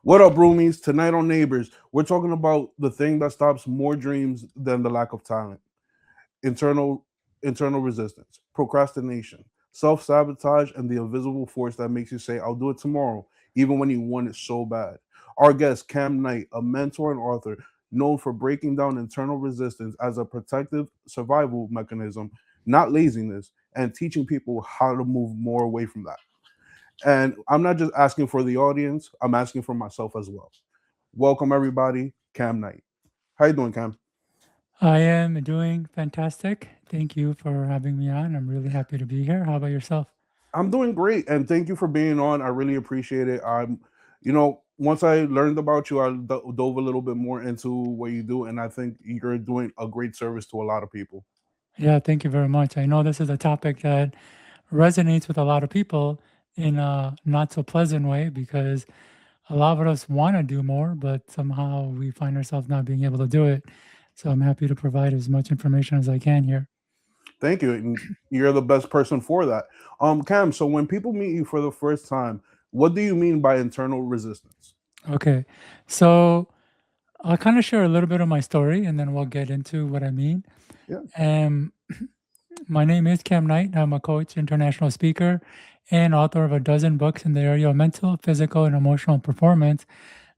What up, roomies? Tonight on Neighbors, we're talking about the thing that stops more dreams than the lack of talent: internal internal resistance, procrastination, self-sabotage, and the invisible force that makes you say, "I'll do it tomorrow," even when you want it so bad. Our guest, Kam Knight, a mentor and author known for breaking down internal resistance as a protective survival mechanism, not laziness, and teaching people how to move more away from that. And I'm not just asking for the audience, I'm asking for myself as well. Welcome everybody, Kam Knight. How you doing, Cam? I am doing fantastic. Thank you for having me on. I'm really happy to be here. How about yourself? I'm doing great, and thank you for being on. I really appreciate it. Once I learned about you, I dove a little bit more into what you do, and I think you're doing a great service to a lot of people. Yeah, thank you very much. I know this is a topic that resonates with a lot of people in a not so pleasant way because a lot of us want to do more, but somehow we find ourselves not being able to do it. So I'm happy to provide as much information as I can here. Thank you, and you're the best person for that. Cam. So when people meet you for the first time, what do you mean by internal resistance? Okay. So I'll kind of share a little bit of my story and then we'll get into what I mean. Yeah. Um, My name is Kam Knight. I'm a coach, international speaker, and author of a dozen books in the area of mental, physical, and emotional performance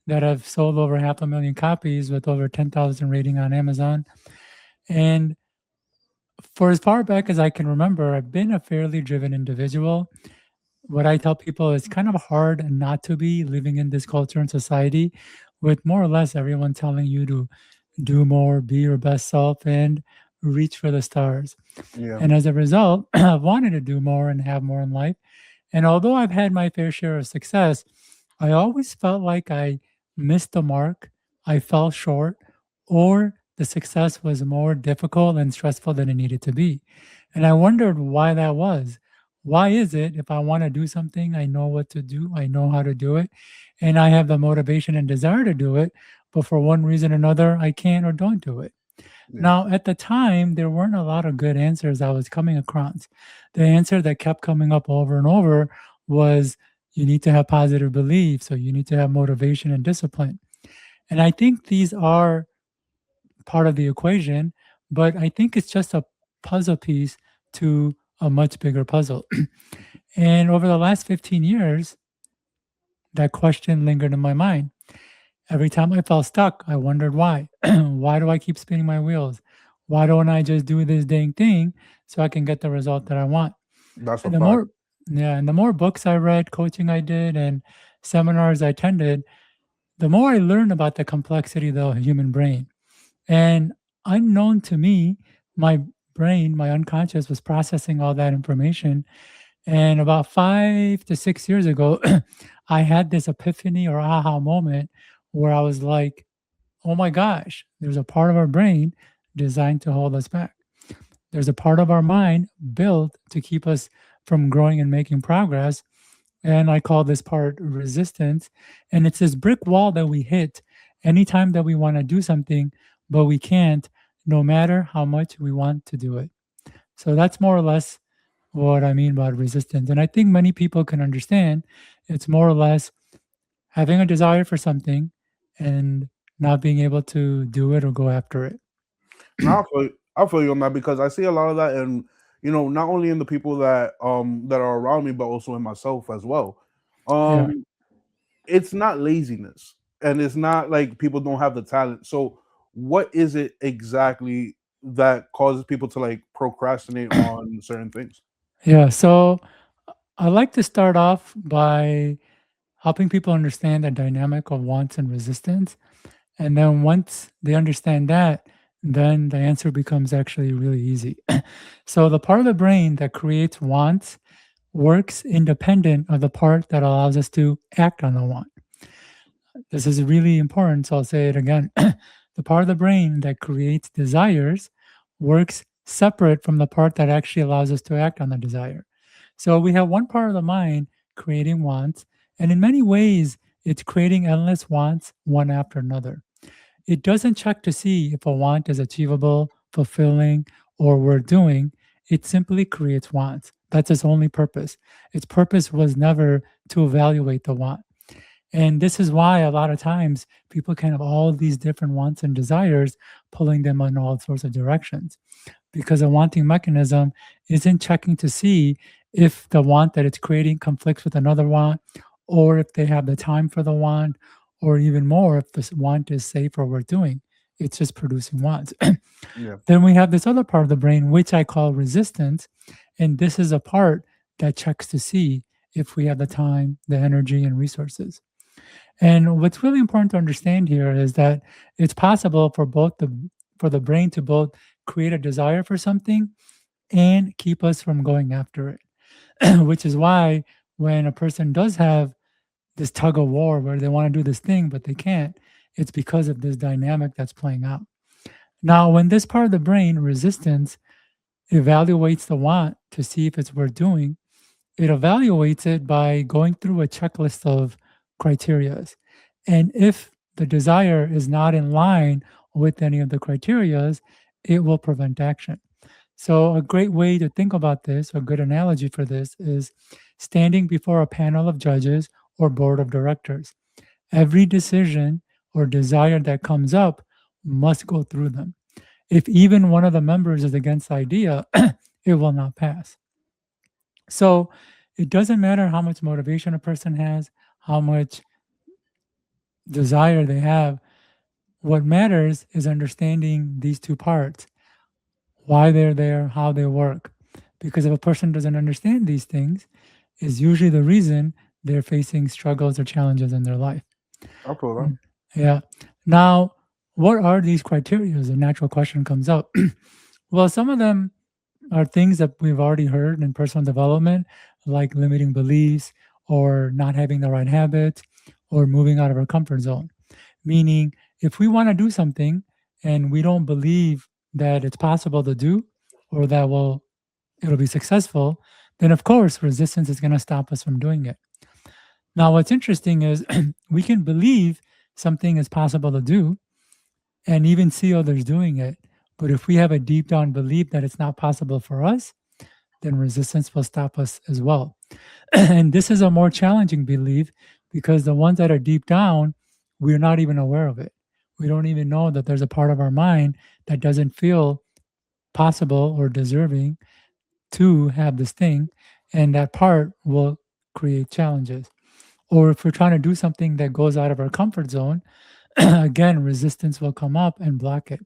that have sold over 500,000 copies with over 10,000 rating on Amazon. And for as far back as I can remember, I've been a fairly driven individual. What I tell people is kind of hard not to be living in this culture and society with more or less everyone telling you to do more, be your best self, and reach for the stars. Yeah. And as a result, I've wanted to do more and have more in life. And although I've had my fair share of success, I always felt like I missed the mark, I fell short, or the success was more difficult and stressful than it needed to be. And I wondered why that was. Why is it if I want to do something, I know what to do, I know how to do it, and I have the motivation and desire to do it, but for one reason or another, I can't or don't do it? Yeah. Now, at the time, there weren't a lot of good answers I was coming across. The answer that kept coming up over and over was you need to have positive beliefs, or you need to have motivation and discipline. And I think these are part of the equation, but I think it's just a puzzle piece to a much bigger puzzle. And over the last 15 years, that question lingered in my mind. Every time I felt stuck, I wondered why. Why do I keep spinning my wheels? Why don't I just do this dang thing so I can get the result that I want? That's a And the fact. more, yeah, and the more books I read, coaching I did, and seminars I attended, the more I learned about the complexity of the human brain. And unknown to me, my brain, my unconscious, was processing all that information. And about 5 to 6 years ago, I had this epiphany or aha moment where I was like, oh my gosh, there's a part of our brain designed to hold us back. There's a part of our mind built to keep us from growing and making progress. And I call this part resistance. And it's this brick wall that we hit anytime that we want to do something, but we can't, no matter how much we want to do it. So that's more or less what I mean by resistance. And I think many people can understand it's more or less having a desire for something and not being able to do it or go after it. Now I feel you on that because I see a lot of that in not only in the people that are around me, but also in myself as well. Yeah. Um, it's not laziness, and it's not like people don't have the talent. So, what is it exactly that causes people to like procrastinate on certain things? Yeah. So I like to start off by helping people understand the dynamic of wants and resistance. And then once they understand that, then the answer becomes actually really easy. So the part of the brain that creates wants works independent of the part that allows us to act on the want. This is really important, so I'll say it again. The part of the brain that creates desires works separate from the part that actually allows us to act on the desire. So we have one part of the mind creating wants, and in many ways, it's creating endless wants one after another. It doesn't check to see if a want is achievable, fulfilling, or worth doing. It simply creates wants. That's its only purpose. Its purpose was never to evaluate the want. And this is why a lot of times people can have all these different wants and desires pulling them in all sorts of directions, because a wanting mechanism isn't checking to see if the want that it's creating conflicts with another want, or if they have the time for the want, or even more, if this want is safe or worth doing. It's just producing wants. Yeah. Then we have this other part of the brain, which I call resistance. And this is a part that checks to see if we have the time, the energy, and resources. And what's really important to understand here is that it's possible for the brain to both create a desire for something and keep us from going after it. Which is why when a person does have this tug of war where they want to do this thing but they can't, it's because of this dynamic that's playing out. Now, when this part of the brain, resistance, evaluates the want to see if it's worth doing, it evaluates it by going through a checklist of criterias. And if the desire is not in line with any of the criterias, it will prevent action. So, a great way to think about this, a good analogy for this, is standing before a panel of judges or board of directors. Every decision or desire that comes up must go through them. If even one of the members is against the idea, it will not pass. So it doesn't matter how much motivation a person has, how much desire they have. What matters is understanding these two parts, why they're there, how they work. Because if a person doesn't understand these things, is usually the reason they're facing struggles or challenges in their life. I feel that. Mm, yeah. Now, what are these criteria? The natural question comes up. Well, some of them are things that we've already heard in personal development, like limiting beliefs or not having the right habits or moving out of our comfort zone. Meaning, if we want to do something and we don't believe that it's possible to do or that it'll be successful, then of course resistance is going to stop us from doing it. Now, what's interesting is we can believe something is possible to do and even see others doing it. But if we have a deep down belief that it's not possible for us, then resistance will stop us as well. And this is a more challenging belief because the ones that are deep down, we're not even aware of it. We don't even know that there's a part of our mind that doesn't feel possible or deserving to have this thing. And that part will create challenges. Or if we're trying to do something that goes out of our comfort zone, again, resistance will come up and block it.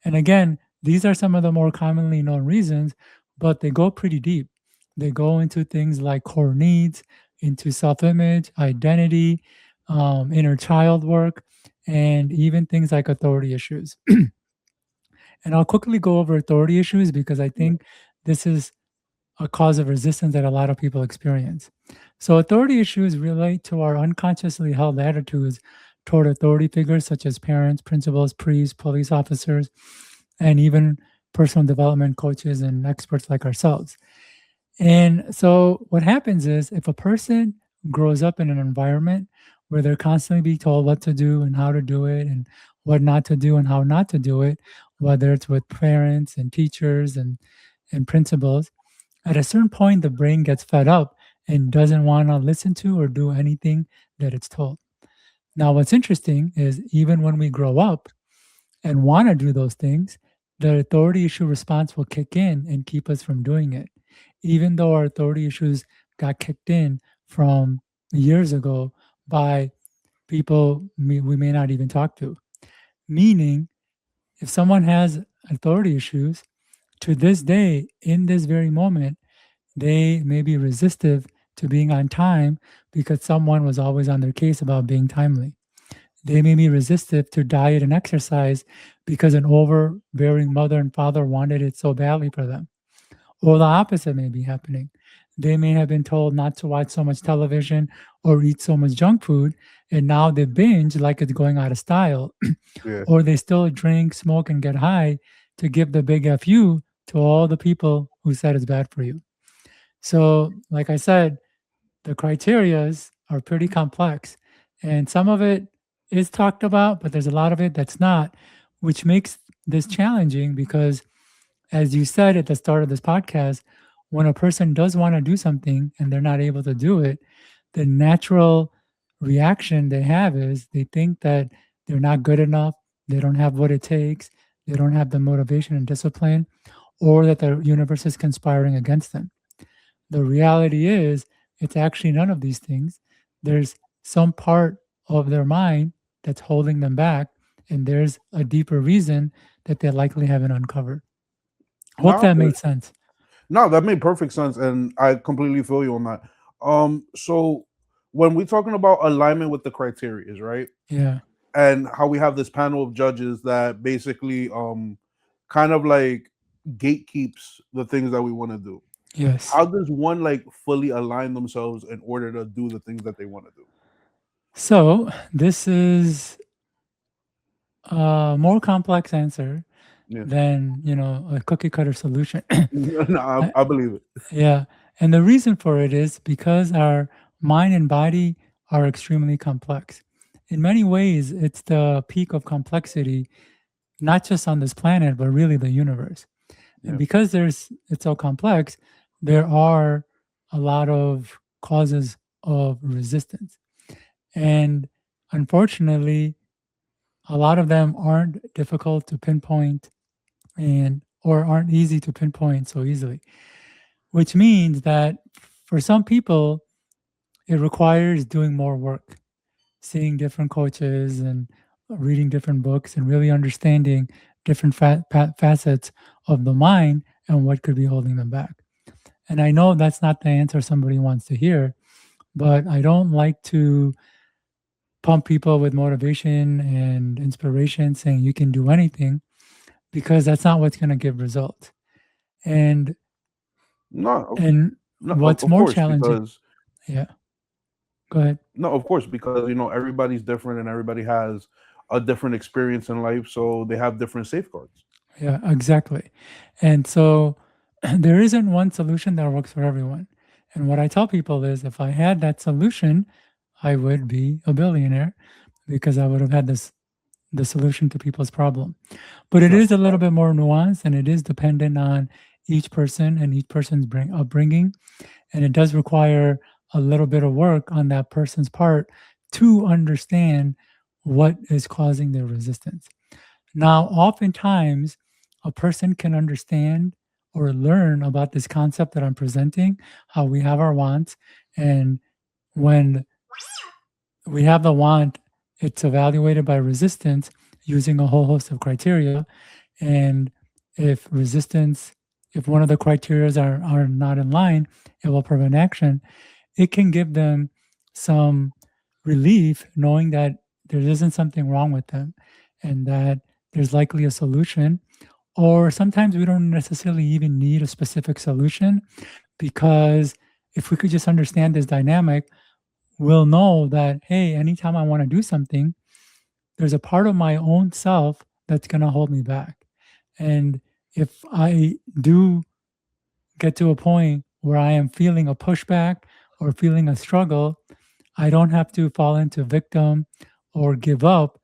And again, these are some of the more commonly known reasons, but they go pretty deep. They go into things like core needs, into self image, identity, inner child work, and even things like authority issues. And I'll quickly go over authority issues because I Yeah. think this is a cause of resistance that a lot of people experience. So, authority issues relate to our unconsciously held attitudes toward authority figures such as parents, principals, priests, police officers, and even personal development coaches and experts like ourselves. And so, what happens is if a person grows up in an environment where they're constantly being told what to do and how to do it, and what not to do and how not to do it, whether it's with parents and teachers and principals, at a certain point, the brain gets fed up and doesn't want to listen to or do anything that it's told. Now, what's interesting is even when we grow up and want to do those things, the authority issue response will kick in and keep us from doing it. Even though our authority issues got kicked in from years ago by people we may not even talk to. Meaning, if someone has authority issues, to this day, in this very moment, they may be resistive to being on time because someone was always on their case about being timely. They may be resistive to diet and exercise because an overbearing mother and father wanted it so badly for them. Or the opposite may be happening. They may have been told not to watch so much television or eat so much junk food, and now they binge like it's going out of style. Yeah. Or they still drink, smoke, and get high to give the big FU to all the people who said it's bad for you. So, like I said, the criterias are pretty complex, and some of it is talked about, but there's a lot of it that's not, which makes this challenging because, as you said at the start of this podcast, when a person does want to do something and they're not able to do it, the natural reaction they have is they think that they're not good enough, they don't have what it takes, they don't have the motivation and discipline, or that the universe is conspiring against them. The reality is, it's actually none of these things. There's some part of their mind that's holding them back, and there's a deeper reason that they likely haven't uncovered. Hope No, that made sense. no, that made perfect sense, and I completely feel you on that. So when we're talking about alignment with the criteria, right, Yeah. and how we have this panel of judges that basically kind of like gatekeeps the things that we want to do. Yes. How does one like fully align themselves in order to do the things that they want to do? So this is a more complex answer Yeah. than a cookie cutter solution. No, I- I believe it. yeah, and the reason for it is because our mind and body are extremely complex. In many ways, it's the peak of complexity, not just on this planet, but really the universe. And Yeah. because it's so complex, there are a lot of causes of resistance. And unfortunately, a lot of them aren't difficult to pinpoint and or aren't easy to pinpoint so easily, which means that for some people it requires doing more work, seeing different coaches and reading different books and really understanding different facets of the mind and what could be holding them back. And I know that's not the answer somebody wants to hear, but I don't like to pump people with motivation and inspiration saying you can do anything, because that's not what's going to give results. And No, and no, what's of more course, challenging, because yeah, go ahead. no, of course, because everybody's different and everybody has a different experience in life, so they have different safeguards. Yeah, exactly. And so there isn't one solution that works for everyone. And what I tell people is if I had that solution, I would be a billionaire because I would have had the solution to people's problem. But it That's is a a little fact. bit more nuanced, and it is dependent on each person and each person's upbringing. And it does require a little bit of work on that person's part to understand what is causing their resistance. Now, oftentimes, a person can understand or learn about this concept that I'm presenting, how we have our wants. And when we have the want, it's evaluated by resistance using a whole host of criteria. And if resistance, if one of the criteria are not in line, it will prevent action. It can give them some relief knowing that there isn't something wrong with them and that there's likely a solution. Or sometimes we don't necessarily even need a specific solution, because if we could just understand this dynamic, we'll know that, hey, anytime I want to do something, there's a part of my own self that's going to hold me back. And if I do get to a point where I am feeling a pushback or feeling a struggle, I don't have to fall into victim or give up,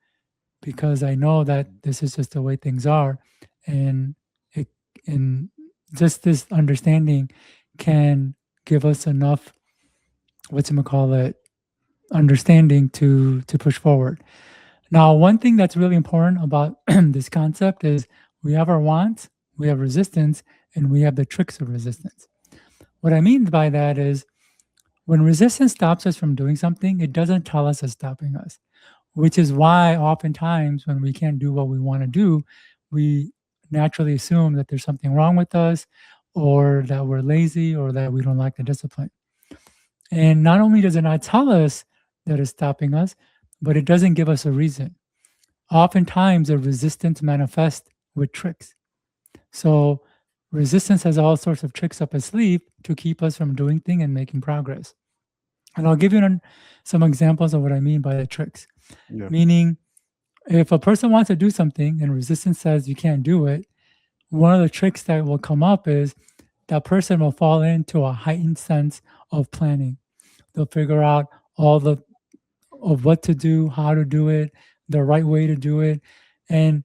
because I know that this is just the way things are. And it and just this understanding can give us enough, what's call it, understanding to push forward. Now, one thing that's really important about this concept is we have our wants, we have resistance, and we have the tricks of resistance. What I mean by that is when resistance stops us from doing something, it doesn't tell us it's stopping us, which is why oftentimes when we can't do what we want to do, we naturally assume that there's something wrong with us, or that we're lazy, or that we don't like the discipline. And not only does it not tell us that it's stopping us, but it doesn't give us a reason. Oftentimes, the resistance manifests with tricks. So, resistance has all sorts of tricks up its sleeve to keep us from doing things and making progress. And I'll give you some examples of what I mean by the tricks. Yeah. Meaning, if a person wants to do something and resistance says you can't do it, one of the tricks that will come up is that person will fall into a heightened sense of planning. They'll figure out all the of what to do, how to do it, the right way to do it. And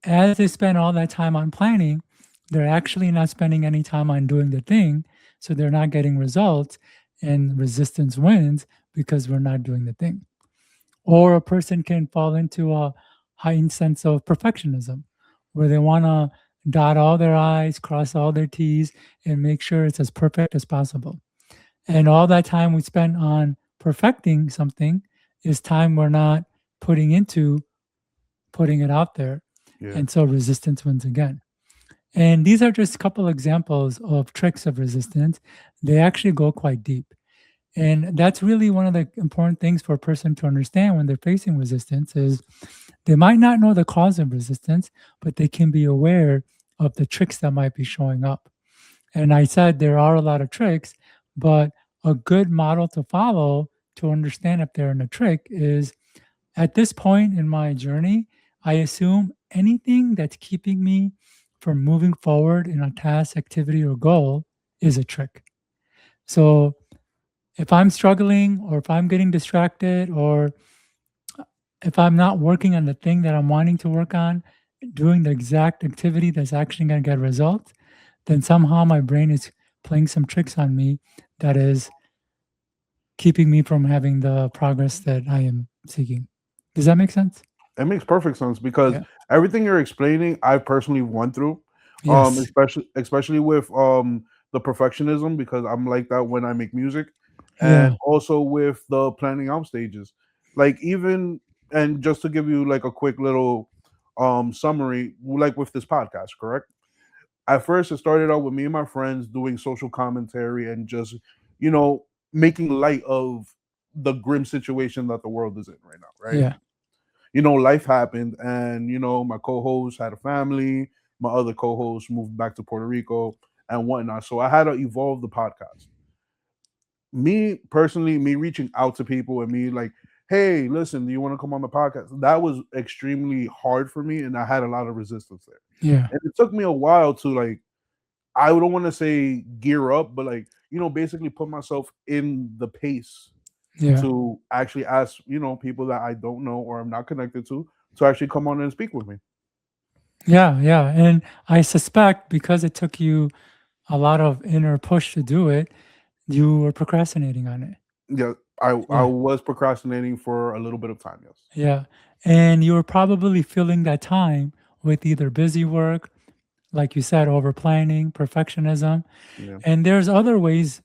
as they spend all that time on planning, they're actually not spending any time on doing the thing. So they're not getting results, and resistance wins because we're not doing the thing. Or a person can fall into a heightened sense of perfectionism where they want to dot all their I's, cross all their T's, and make sure it's as perfect as possible. And all that time we spend on perfecting something is time we're not putting into putting it out there. Yeah. And so resistance wins again. And these are just a couple examples of tricks of resistance. They actually go quite deep. And that's really one of the important things for a person to understand when they're facing resistance is they might not know the cause of resistance, but they can be aware of the tricks that might be showing up. And I said there are a lot of tricks, but a good model to follow to understand if they're in a trick is at this point in my journey, I assume anything that's keeping me from moving forward in a task, activity, or goal is a trick. So if I'm struggling or if I'm getting distracted or if I'm not working on the thing that I'm wanting to work on, doing the exact activity that's actually going to get results, then somehow my brain is playing some tricks on me that is keeping me from having the progress that I am seeking. Does that make sense? It makes perfect sense because Yeah. everything you're explaining, I personally went through, Yes. especially with the perfectionism because I'm like that when I make music, and Yeah. also with the planning out stages. Like even and just to give you like a quick little summary, like with this podcast, correct? At first, it started out with me and my friends doing social commentary and just you know making light of the grim situation that the world is in right now, right? Yeah. Life happened, and my co-host had a family. My other co-host moved back to Puerto Rico and whatnot. So I had to evolve the podcast. Me personally, me reaching out to people and me like, hey, listen, do you want to come on the podcast? That was extremely hard for me, and I had a lot of resistance there. Yeah. And it took me a while to like, I don't want to say gear up, but like, basically put myself in the pace Yeah. to actually ask, people that I don't know or I'm not connected to actually come on and speak with me. Yeah. Yeah. And I suspect because it took you a lot of inner push to do it, you were procrastinating on it. Yeah, I Yeah. was procrastinating for a little bit of time. Yes. Yeah. And you were probably filling that time with either busy work, like you said, over planning, perfectionism. Yeah. And there's other ways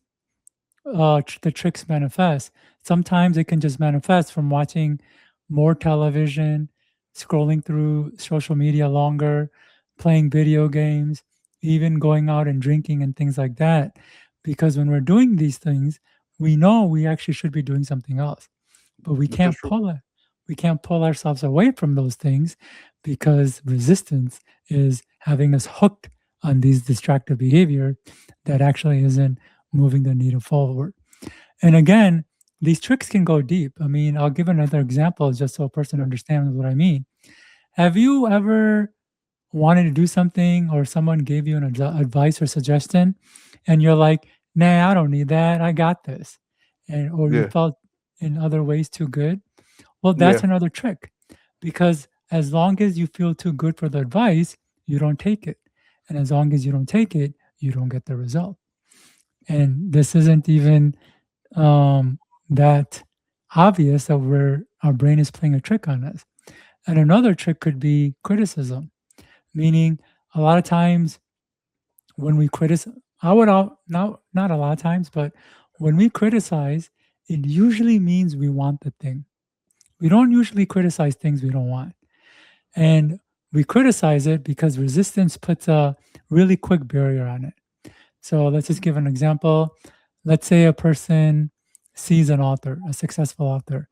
the tricks manifest. Sometimes it can just manifest from watching more television, scrolling through social media longer, playing video games, even going out and drinking and things like that. Because when we're doing these things, we know we actually should be doing something else, but we This is can't true. pull it. We can't pull ourselves away from those things because resistance is having us hooked on these distractive behavior that actually isn't moving the needle forward. And again, these tricks can go deep. I mean, I'll give another example just so a person Yeah. understands what I mean. Have you ever wanted to do something or someone gave you an advice or suggestion and you're like, nah, I don't need that. I got this. And or you Yeah. felt in other ways too good? Well, Yeah. that's another trick because as long as you feel too good for the advice, you don't take it. And as long as you don't take it, you don't get the result. And this isn't even that obvious that our brain is playing a trick on us. And another trick could be criticism, meaning a lot of times when we criticize, not a lot of times, but when we criticize, it usually means we want the thing. We don't usually criticize things we don't want. And we criticize it because resistance puts a really quick barrier on it. So let's just give an example. Let's say a person sees an author, a successful author,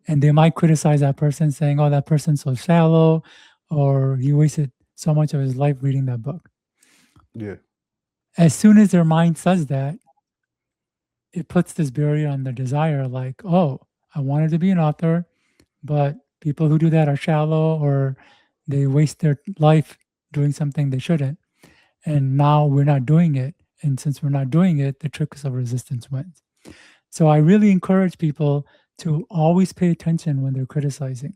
and they might criticize that person saying, oh, that person's so shallow, or he wasted so much of his life reading that book. Yeah. As soon as their mind says that, it puts this barrier on their desire like, oh, I wanted to be an author, but people who do that are shallow or they waste their life doing something they shouldn't. And now we're not doing it. And since we're not doing it, the tricks of resistance wins. So I really encourage people to always pay attention when they're criticizing.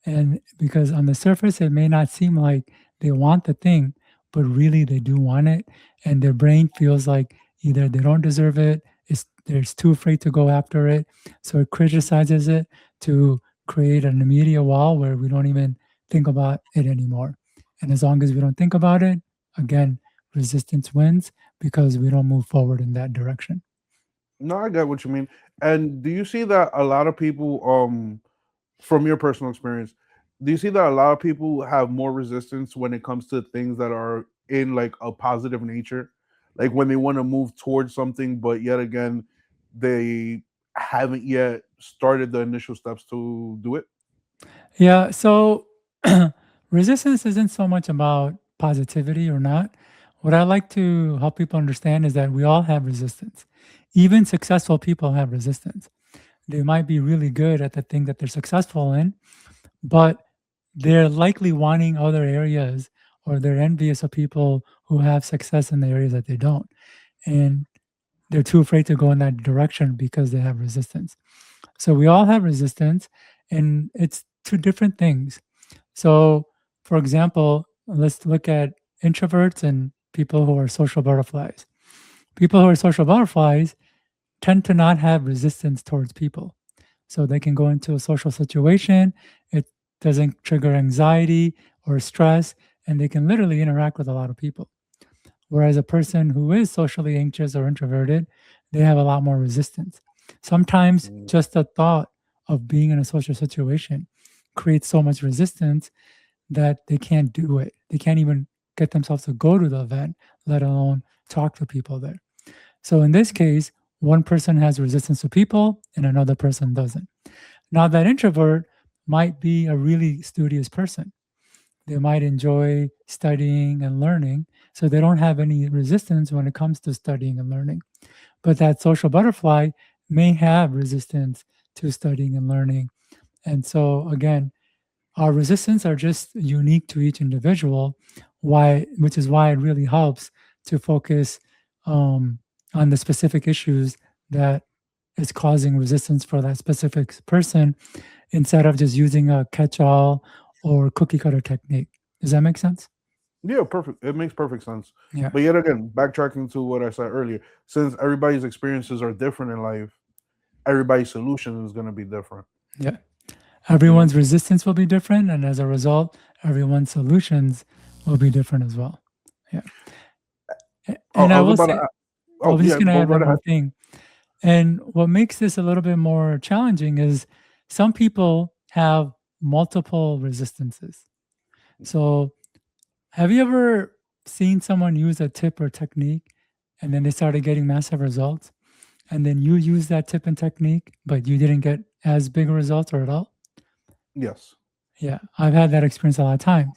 And because on the surface, it may not seem like they want the thing, but really they do want it. And their brain feels like either they don't deserve it, It's too afraid to go after it, so it criticizes it to create an immediate wall where we don't even think about it anymore. And as long as we don't think about it, again, resistance wins because we don't move forward in that direction. No, I get what you mean. And do you see that a lot of people, from your personal experience, do you see that a lot of people have more resistance when it comes to things that are in like a positive nature? Like when they want to move towards something, but yet again, they haven't yet started the initial steps to do it? Yeah, so resistance isn't so much about positivity or not. What I like to help people understand is that we all have resistance. Even successful people have resistance. They might be really good at the thing that they're successful in, but they're likely wanting other areas, or they're envious of people who have success in the areas that they don't. And they're too afraid to go in that direction because they have resistance. So we all have resistance, and it's two different things. So, for example, let's look at introverts and people who are social butterflies. People who are social butterflies tend to not have resistance towards people. So they can go into a social situation, it doesn't trigger anxiety or stress, and they can literally interact with a lot of people. Whereas a person who is socially anxious or introverted, they have a lot more resistance. Sometimes Mm. just the thought of being in a social situation creates so much resistance that they can't do it. They can't even get themselves to go to the event, let alone talk to people there. So in this case, one person has resistance to people and another person doesn't. Now, that introvert might be a really studious person. They might enjoy studying and learning, so they don't have any resistance when it comes to studying and learning. But that social butterfly may have resistance to studying and learning. And so, again, our resistance are just unique to each individual, which is why it really helps to focus um, on the specific issues that is causing resistance for that specific person instead of just using a catch-all or cookie cutter technique. Does that make sense? Yeah, perfect. It makes perfect sense. Yeah. But yet again, backtracking to what I said earlier, since everybody's experiences are different in life, everybody's solution is going to be different. Yeah. You know. Everyone's resistance will be different, and as a result, everyone's solutions will be different as well. Yeah. Oh, And I I was will about to. say, I Oh was just yeah, going to go add right one ahead. more thing. And what makes this a little bit more challenging is some people have multiple resistances. So, have you ever seen someone use a tip or technique and then they started getting massive results? And then you use that tip and technique, but you didn't get as big a result or at all? Yes. Yeah, I've had that experience a lot of times.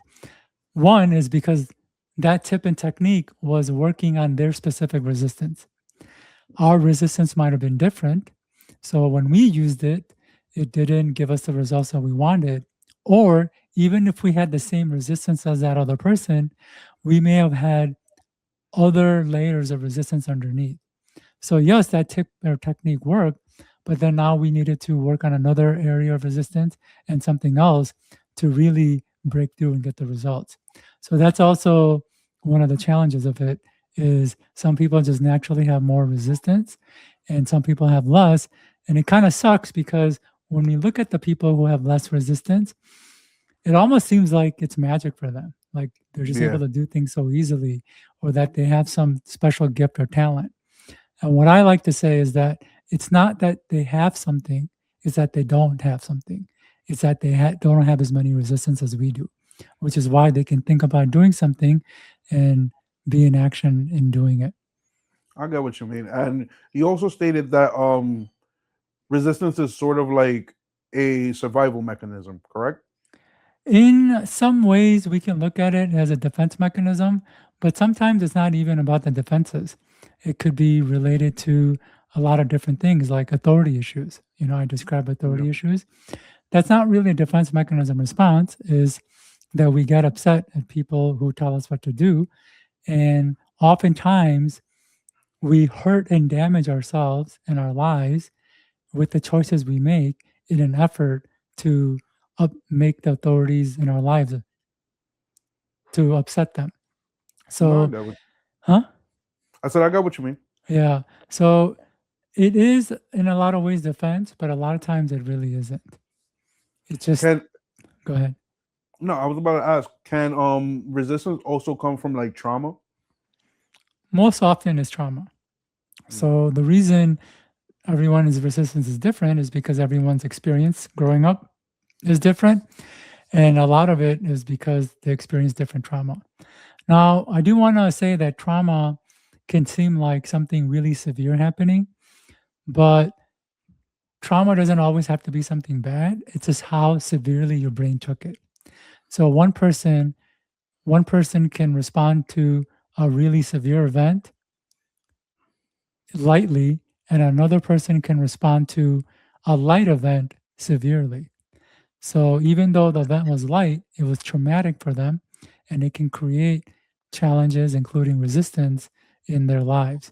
One is because that tip and technique was working on their specific resistance. Our resistance might have been different. So when we used it, it didn't give us the results that we wanted. Or even if we had the same resistance as that other person, we may have had other layers of resistance underneath. So yes, that tip or technique worked, but then now we needed to work on another area of resistance and something else to really break through and get the results. So that's also one of the challenges of it is some people just naturally have more resistance and some people have less. And it kind of sucks because when we look at the people who have less resistance, it almost seems like it's magic for them. Like they're just able Yeah. to do things so easily or that they have some special gift or talent. And what I like to say is that it's not that they have something, it's that they don't have something. It's that they don't have as many resistance as we do, which is why they can think about doing something and be in action in doing it. I get what you mean. And you also stated that resistance is sort of like a survival mechanism, correct? In some ways, we can look at it as a defense mechanism, but sometimes it's not even about the defenses. It could be related to a lot of different things like authority issues. I describe Yeah. authority issues. That's not really a defense mechanism response, is that we get upset at people who tell us what to do. And oftentimes we hurt and damage ourselves and our lives with the choices we make in an effort to make the authorities in our lives to upset them. No, I So, got what huh? I said. I got what you mean. Yeah. So It is in a lot of ways defense, but a lot of times it really isn't. It just Can go ahead. no, I was about to ask, can resistance also come from like trauma? Most often it's trauma. Mm. So the reason everyone's resistance is different is because everyone's experience growing up is different. And a lot of it is because they experience different trauma. Now, I do want to say that trauma can seem like something really severe happening, but trauma doesn't always have to be something bad. It's just how severely your brain took it. So one person can respond to a really severe event lightly, and another person can respond to a light event severely. So even though the event was light, it was traumatic for them, and it can create challenges, including resistance in their lives.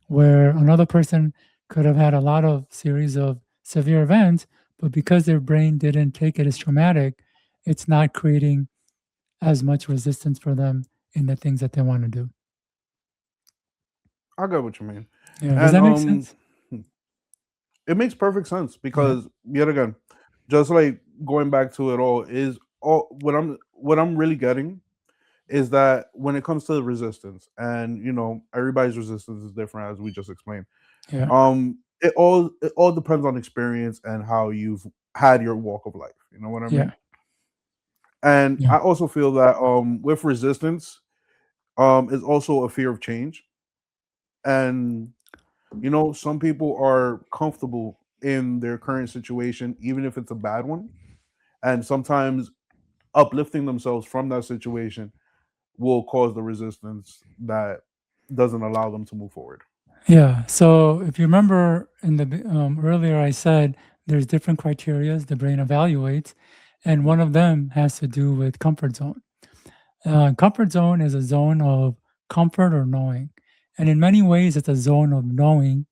Where another person could have had a lot of series of severe events, but because their brain didn't take it as traumatic, it's not creating as much resistance for them in the things that they want to do. I get what you mean. Yeah, does And that make sense? it makes perfect sense Yeah, because yet again, just like going back to it all is all what I'm really getting is that when it comes to resistance, and everybody's resistance is different as we just explained. yeah, It all depends on experience and how you've had your walk of life. You know what I yeah, mean? And yeah, I also feel that with resistance is also a fear of change. And some people are comfortable in their current situation even if it's a bad one, and sometimes uplifting themselves from that situation will cause the resistance that doesn't allow them to move forward. yeah. So if you remember in the earlier, I said there's different criterias the brain evaluates, and one of them has to do with comfort zone. Comfort zone is a zone of comfort or knowing, and in many ways, it's a zone of knowing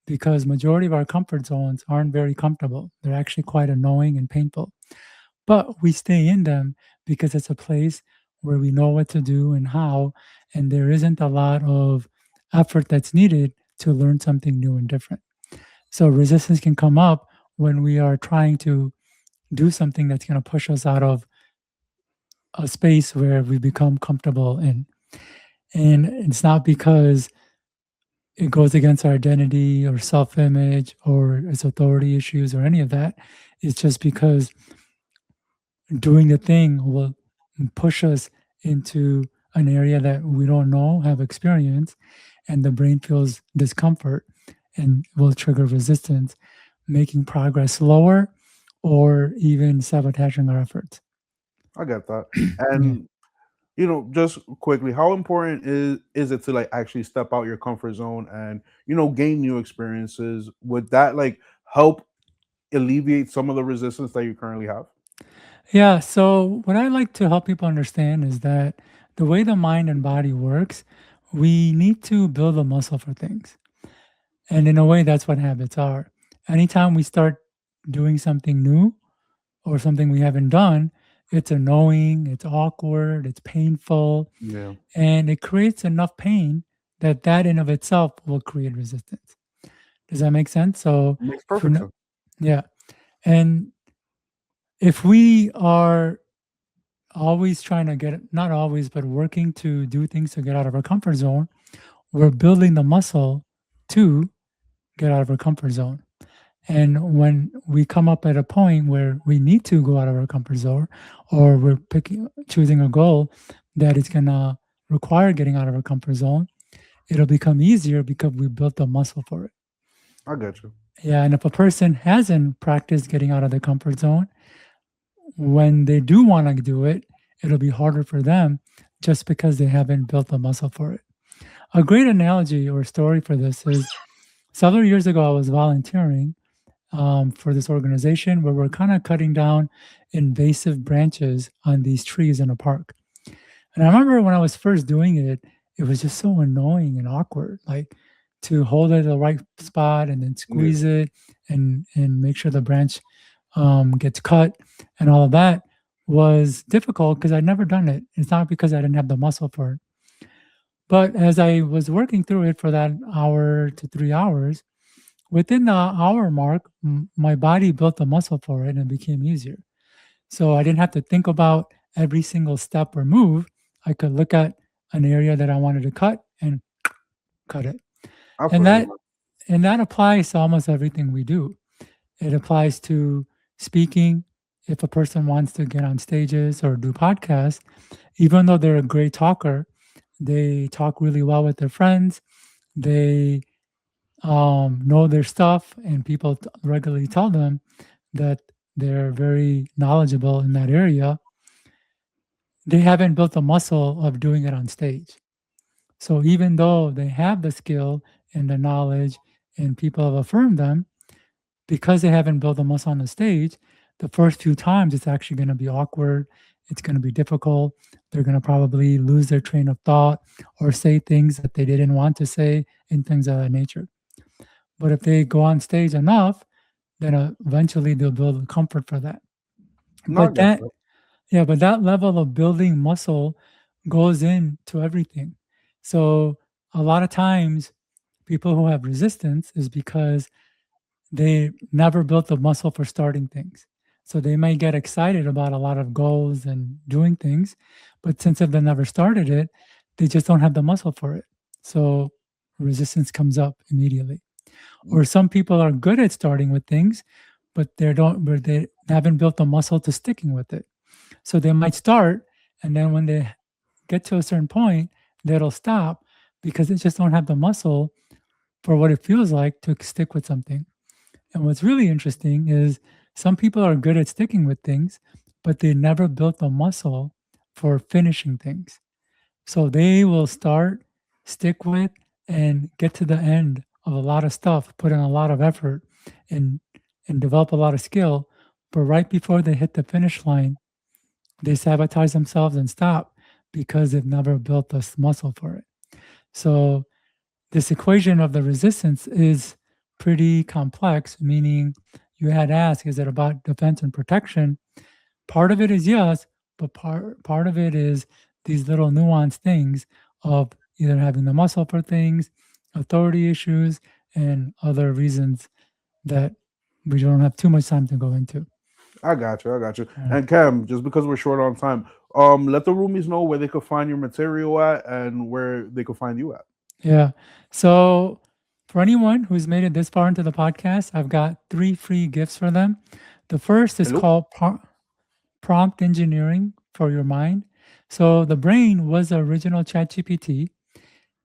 because majority of our comfort zones aren't very comfortable. They're actually quite annoying and painful. But we stay in them because it's a place where we know what to do and how, and there isn't a lot of effort that's needed to learn something new and different. So resistance can come up when we are trying to do something that's going to push us out of a space where we become comfortable in. And it's not because it goes against our identity or self image or its authority issues or any of that. It's just because doing the thing will push us into an area that we don't know, have experience, and the brain feels discomfort and will trigger resistance, making progress slower or even sabotaging our efforts. I get that. Yeah. And just quickly, how important is it to like actually step out your comfort zone and gain new experiences? Would that like help alleviate some of the resistance that you currently have? Yeah. So, what I like to help people understand is that the way the mind and body works, we need to build a muscle for things. And in a way, that's what habits are. Anytime we start doing something new or something we haven't done, it's annoying, it's awkward, it's painful, Yeah, and it creates enough pain that that in of itself will create resistance. Does that make sense? So, makes if we're perfect not, sense. yeah. And if we are always trying to get, not always, but working to do things to get out of our comfort zone, we're building the muscle to get out of our comfort zone. And when we come up at a point where we need to go out of our comfort zone, or we're choosing a goal that is gonna require getting out of our comfort zone, it'll become easier because we built the muscle for it. I get you. Yeah, and if a person hasn't practiced getting out of the comfort zone, when they do want to do it, it'll be harder for them just because they haven't built the muscle for it. A great analogy or story for this is several years ago, I was volunteering for this organization where we're kind of cutting down invasive branches on these trees in a park. And I remember when I was first doing it, it was just so annoying and awkward, like to hold it at the right spot and then Yeah, squeeze it and make sure the branch gets cut and all of that was difficult because I'd never done it. It's not because I didn't have the muscle for it. But as I was working through it for that hour to 3 hours, within the hour mark, my body built a muscle for it and it became easier. So I didn't have to think about every single step or move. I could look at an area that I wanted to cut and cut it. I And feel you, that man. and that applies to almost everything we do. It applies to speaking. If a person wants to get on stages or do podcasts, even though they're a great talker, they talk really well with their friends. They know their stuff, and people regularly tell them that they're very knowledgeable in that area. They haven't built the muscle of doing it on stage. So even though they have the skill and the knowledge, and people have affirmed them, because they haven't built the muscle on the stage, the first few times it's actually going to be awkward. It's going to be difficult. They're going to probably lose their train of thought or say things that they didn't want to say and things of that nature. But if they go on stage enough, then eventually they'll build a comfort for that. No, I But get that, that. yeah, but that level of building muscle goes into everything. So a lot of times, people who have resistance is because they never built the muscle for starting things. So they may get excited about a lot of goals and doing things, but since if they never started it, they just don't have the muscle for it. So resistance comes up immediately. Or some people are good at starting with things, but they haven't built the muscle to sticking with it. So they might start, and then when they get to a certain point, they'll stop because they just don't have the muscle for what it feels like to stick with something. And what's really interesting is some people are good at sticking with things, but they never built the muscle for finishing things. So they will start, stick with, and get to the end of a lot of stuff, put in a lot of effort and and develop a lot of skill. But right before they hit the finish line, they sabotage themselves and stop because they've never built this muscle for it. So this equation of the resistance is pretty complex, meaning you had asked, is it about defense and protection? Part of it is yes, but part of it is these little nuanced things of either having the muscle for things, authority issues, and other reasons that we don't have too much time to go into. I got you. I got you. Yeah. And Cam, just because we're short on time, let the roomies know where they could find your material at and where they could find you at. Yeah. So for anyone who's made it this far into the podcast, I've got 3 free gifts for them. The first is Hello. called prompt engineering for your mind. So the brain was the original ChatGPT.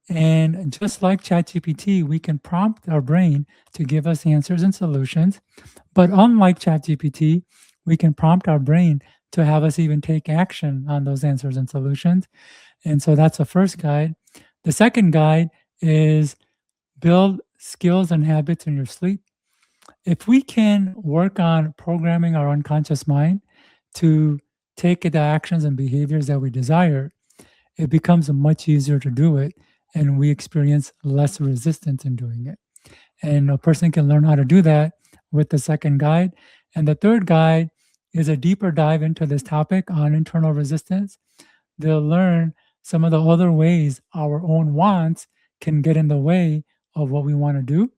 And just like ChatGPT, we can prompt our brain to give us answers and solutions. But unlike ChatGPT, we can prompt our brain to have us even take action on those answers and solutions. And so that's the first guide. The second guide is build skills and habits in your sleep. If we can work on programming our unconscious mind to take the actions and behaviors that we desire, it becomes much easier to do it and we experience less resistance in doing it. And a person can learn how to do that with the second guide. And the third guide is a deeper dive into this topic on internal resistance. They'll learn some of the other ways our own wants can get in the way of what we want to do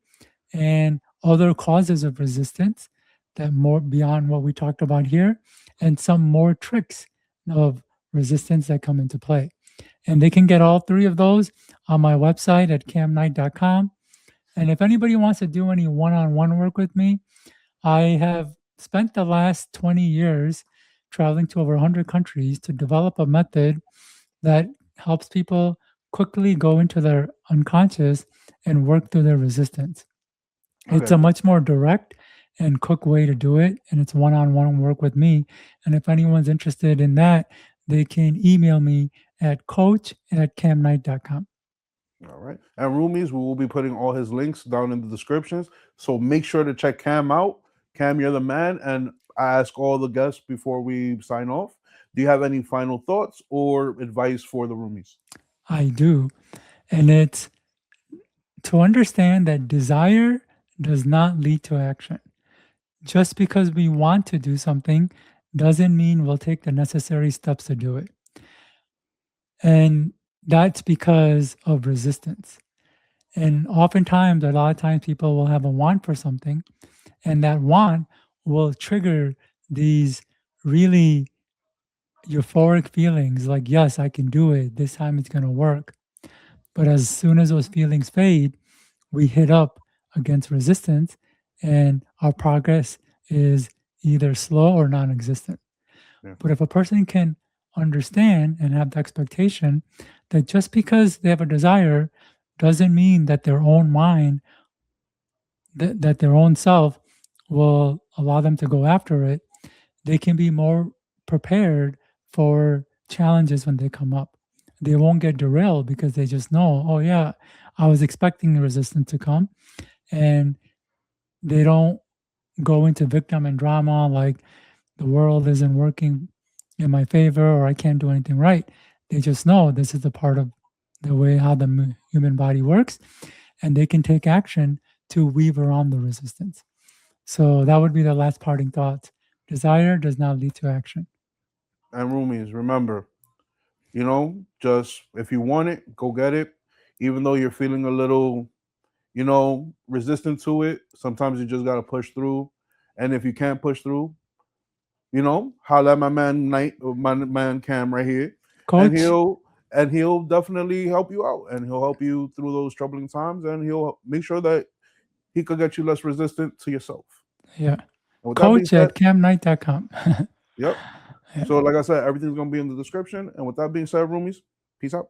and other causes of resistance that more beyond what we talked about here, and some more tricks of resistance that come into play. And they can get all 3 of those on my website at kamknight.com. And if anybody wants to do any one-on-one work with me, I have spent the last 20 years traveling to over 100 countries to develop a method that helps people quickly go into their unconscious and work through their resistance. I It's got a you. much more direct and quick way to do it, and it's one-on-one work with me. And if anyone's interested in that, they can email me at coach@kamknight.com. All right. And roomies, we will be putting all his links down in the descriptions. So make sure to check Cam out. Cam, you're the man. And I ask all the guests before we sign off. Do you have any final thoughts or advice for the roomies? I do. And it's to understand that desire does not lead to action. Just because we want to do something doesn't mean we'll take the necessary steps to do it. And that's because of resistance. And oftentimes, a lot of times, people will have a want for something, and that want will trigger these really euphoric feelings like, yes, I can do it. This time it's going to work. But as soon as those feelings fade, we hit up against resistance, and our progress is either slow or non existent. Yeah. But if a person can understand and have the expectation that just because they have a desire doesn't mean that their own mind, that their own self will allow them to go after it, they can be more prepared for challenges when they come up. They won't get derailed because they just know, oh, yeah, I was expecting the resistance to come. And they don't go into victim and drama like the world isn't working in my favor or I can't do anything right. They just know this is a part of the way how the human body works, and they can take action to weave around the resistance. So that would be the last parting thought. Desire does not lead to action. And roomies, remember, just if you want it, go get it. Even though you're feeling a little, resistant to it, sometimes you just gotta push through. And if you can't push through, holla at my man Knight, or my man Cam right here, and Coach, he'll definitely help you out, and he'll help you through those troubling times, and he'll make sure that he could get you less resistant to yourself. yeah, And with that being coach said, at kamknight.com. yep. Yeah. So like I said, everything's gonna be in the description. And with that being said, roomies, peace out.